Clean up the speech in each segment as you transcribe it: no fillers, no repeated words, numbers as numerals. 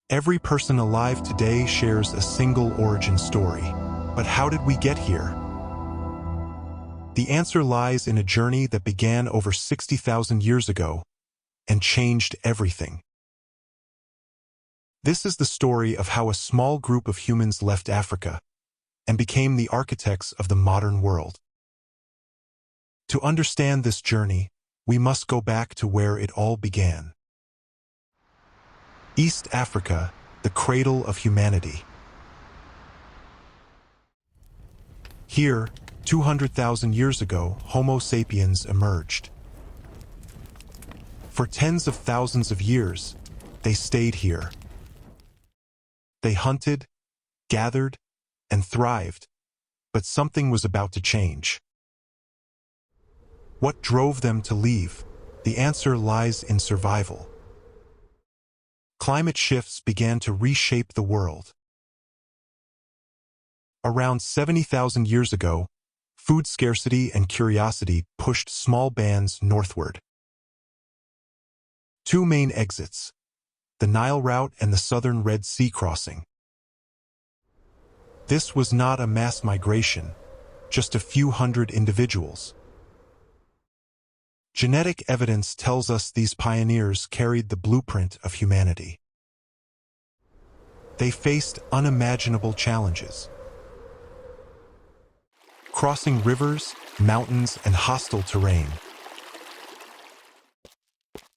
Every person alive today shares a single origin story. But how did we get here? The answer lies in a journey that began over 60,000 years ago and changed everything. This is the story of how a small group of humans left Africa and became the architects of the modern world. To understand this journey, we must go back to where it all began. East Africa, the cradle of humanity. Here, 200,000 years ago, Homo sapiens emerged. For tens of thousands of years, they stayed here. They hunted, gathered, and thrived, but something was about to change. What drove them to leave? The answer lies in survival. Climate shifts began to reshape the world. Around 70,000 years ago, food scarcity and curiosity pushed small bands northward. Two main exits, the Nile route and the southern Red Sea crossing. This was not a mass migration, just a few hundred individuals. Genetic evidence tells us these pioneers carried the blueprint of humanity. They faced unimaginable challenges. Crossing rivers, mountains, and hostile terrain.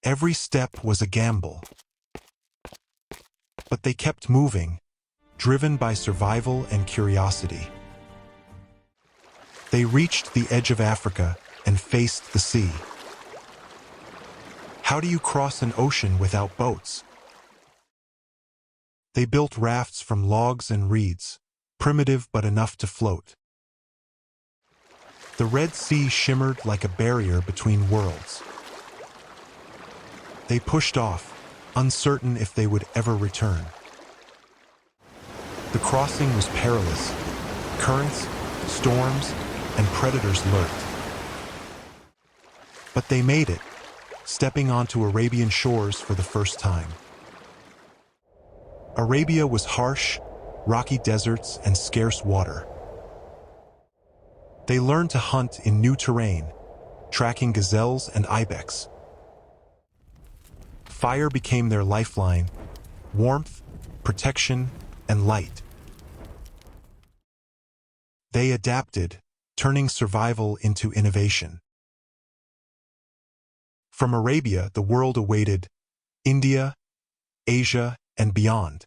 Every step was a gamble. But they kept moving, driven by survival and curiosity. They reached the edge of Africa and faced the sea. How do you cross an ocean without boats? They built rafts from logs and reeds, primitive but enough to float. The Red Sea shimmered like a barrier between worlds. They pushed off, uncertain if they would ever return. The crossing was perilous. Currents, storms, and predators lurked. But they made it, stepping onto Arabian shores for the first time. Arabia was harsh, rocky deserts, and scarce water. They learned to hunt in new terrain, tracking gazelles and ibex. Fire became their lifeline, warmth, protection, and light. They adapted, turning survival into innovation. From Arabia, the world awaited India, Asia, and beyond.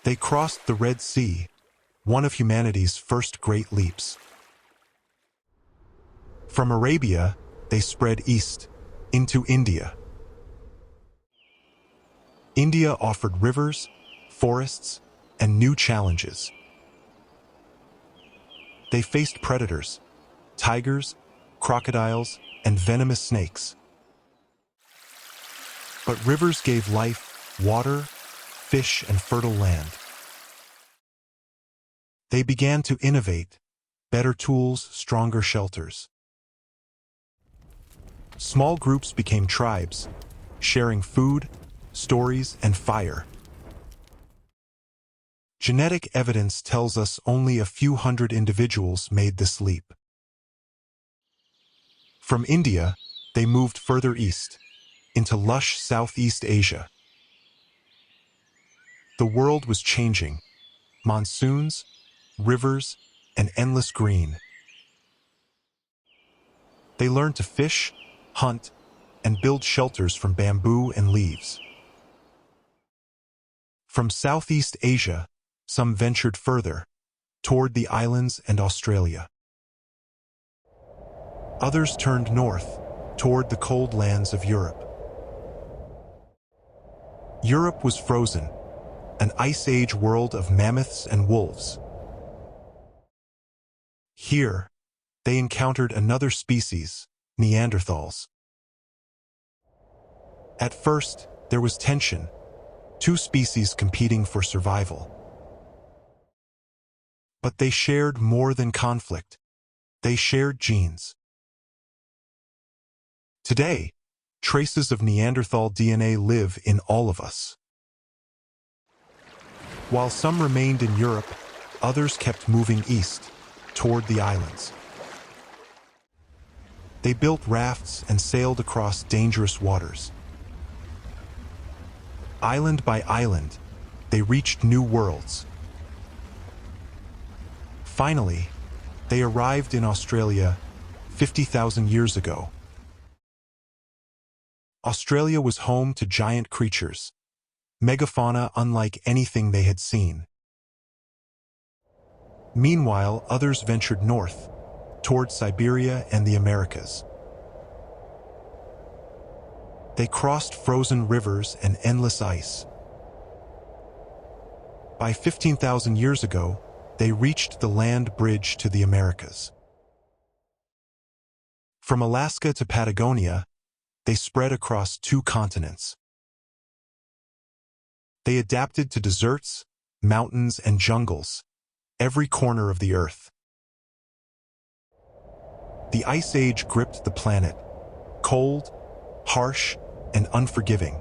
They crossed the Red Sea, one of humanity's first great leaps. From Arabia, they spread east, into India. India offered rivers, forests, and new challenges. They faced predators, tigers, crocodiles, and venomous snakes. But rivers gave life, water, fish, and fertile land. They began to innovate, better tools, stronger shelters. Small groups became tribes, sharing food, stories, and fire. Genetic evidence tells us only a few hundred individuals made this leap. From India, they moved further east, into lush Southeast Asia. The world was changing. Monsoons, rivers, and endless green. They learned to fish, hunt, and build shelters from bamboo and leaves. From Southeast Asia, some ventured further, toward the islands and Australia. Others turned north, toward the cold lands of Europe. Europe was frozen, an ice age world of mammoths and wolves. Here, they encountered another species, Neanderthals. At first, there was tension, two species competing for survival. But they shared more than conflict. They shared genes. Today, traces of Neanderthal DNA live in all of us. While some remained in Europe, others kept moving east, toward the islands. They built rafts and sailed across dangerous waters. Island by island, they reached new worlds. Finally, they arrived in Australia 50,000 years ago. Australia was home to giant creatures, megafauna unlike anything they had seen. Meanwhile, others ventured north, toward Siberia and the Americas. They crossed frozen rivers and endless ice. By 15,000 years ago, they reached the land bridge to the Americas. From Alaska to Patagonia, they spread across 2 continents. They adapted to deserts, mountains, and jungles, every corner of the Earth. The Ice Age gripped the planet, cold, harsh, and unforgiving.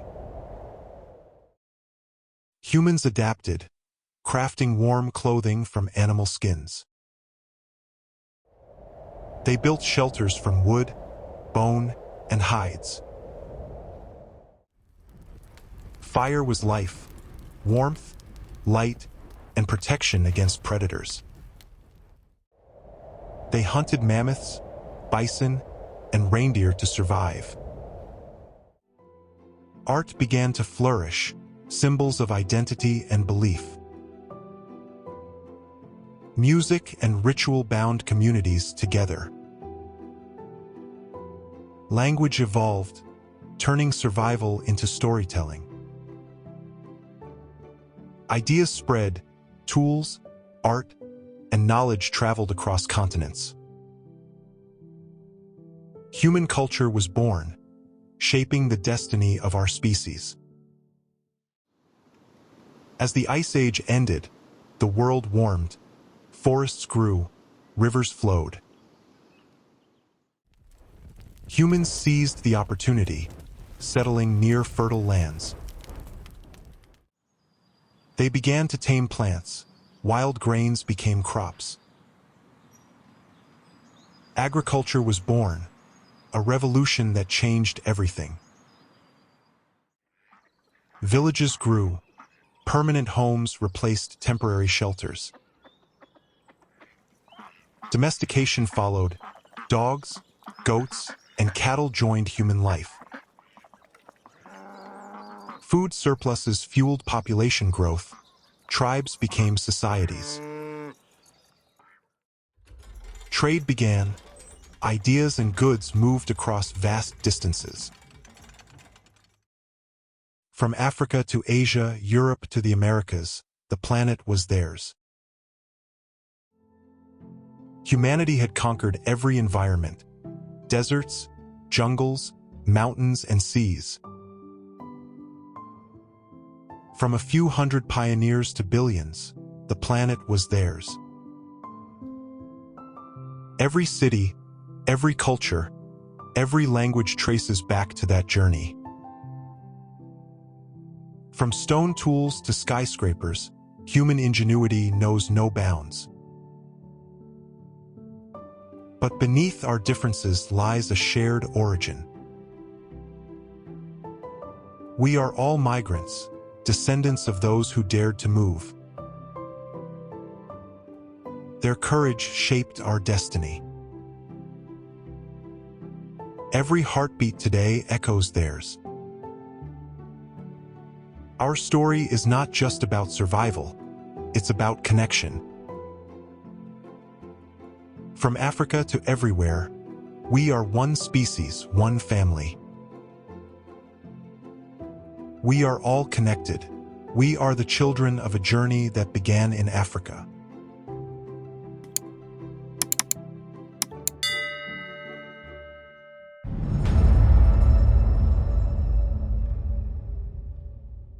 Humans adapted, crafting warm clothing from animal skins. They built shelters from wood, bone, and hides. Fire was life, warmth, light, and protection against predators. They hunted mammoths, bison, and reindeer to survive. Art began to flourish, symbols of identity and belief. Music and ritual bound communities together. Language evolved, turning survival into storytelling. Ideas spread, tools, art, and knowledge traveled across continents. Human culture was born, shaping the destiny of our species. As the Ice Age ended, the world warmed, forests grew, rivers flowed. Humans seized the opportunity, settling near fertile lands. They began to tame plants, wild grains became crops. Agriculture was born, a revolution that changed everything. Villages grew, permanent homes replaced temporary shelters. Domestication followed, dogs, goats, and cattle joined human life. Food surpluses fueled population growth, tribes became societies. Trade began, ideas and goods moved across vast distances. From Africa to Asia, Europe to the Americas, the planet was theirs. Humanity had conquered every environment: deserts, jungles, mountains, and seas. From a few hundred pioneers to billions, the planet was theirs. Every city, every culture, every language traces back to that journey. From stone tools to skyscrapers, human ingenuity knows no bounds. But beneath our differences lies a shared origin. We are all migrants, descendants of those who dared to move. Their courage shaped our destiny. Every heartbeat today echoes theirs. Our story is not just about survival, it's about connection. From Africa to everywhere, we are one species, one family. We are all connected. We are the children of a journey that began in Africa.